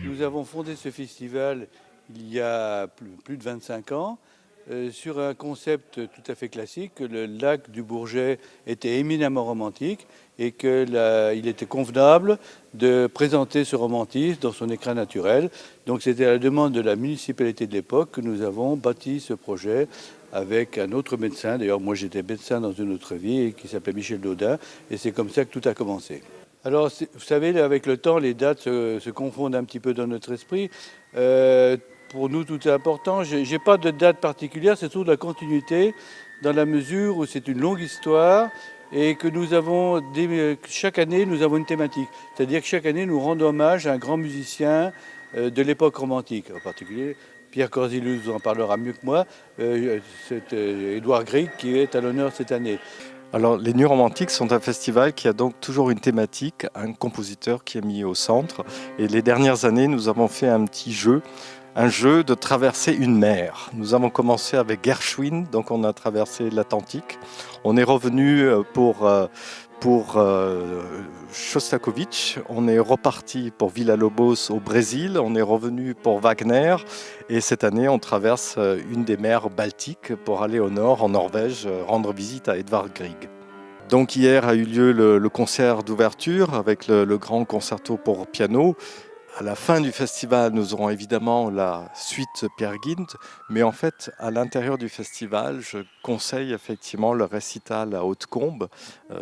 Nous avons fondé ce festival il y a plus de 25 ans sur un concept tout à fait classique, que le lac du Bourget était éminemment romantique et qu'il était convenable de présenter ce romantisme dans son écrin naturel. Donc c'était à la demande de la municipalité de l'époque que nous avons bâti ce projet avec un autre médecin. D'ailleurs, moi j'étais médecin dans une autre vie, qui s'appelait Michel Daudin, et c'est comme ça que tout a commencé. Alors, vous savez, avec le temps, les dates se confondent un petit peu dans notre esprit. Pour nous, tout est important. Je n'ai pas de date particulière, c'est surtout de la continuité, dans la mesure où c'est une longue histoire et que nous avons, chaque année, nous avons une thématique. C'est-à-dire que chaque année, nous rendons hommage à un grand musicien de l'époque romantique. En particulier, Pierre Corzilus vous en parlera mieux que moi. C'est Édouard Grieg qui est à l'honneur cette année. Alors, les Nuits Romantiques sont un festival qui a donc toujours une thématique, un compositeur qui est mis au centre. Et les dernières années, nous avons fait un petit jeu, un jeu de traverser une mer. Nous avons commencé avec Gershwin, donc on a traversé l'Atlantique. On est revenu pour Shostakovich, on est reparti pour Villa-Lobos au Brésil, on est revenu pour Wagner et cette année on traverse une des mers baltiques pour aller au nord, en Norvège, rendre visite à Edvard Grieg. Donc hier a eu lieu le concert d'ouverture avec le grand concerto pour piano. À la fin du festival, nous aurons évidemment la suite Peer Gynt, mais en fait, à l'intérieur du festival, je conseille effectivement le récital à Hautecombe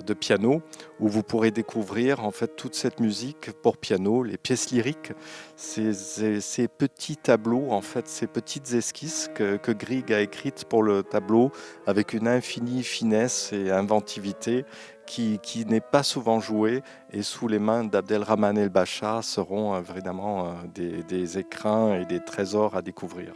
de piano, où vous pourrez découvrir en fait toute cette musique pour piano, les pièces lyriques, ces petits tableaux, en fait, ces petites esquisses que Grieg a écrites pour le tableau, avec une infinie finesse et inventivité, qui n'est pas souvent joué et sous les mains d'Abdelrahman El-Bacha seront vraiment des écrins et des trésors à découvrir.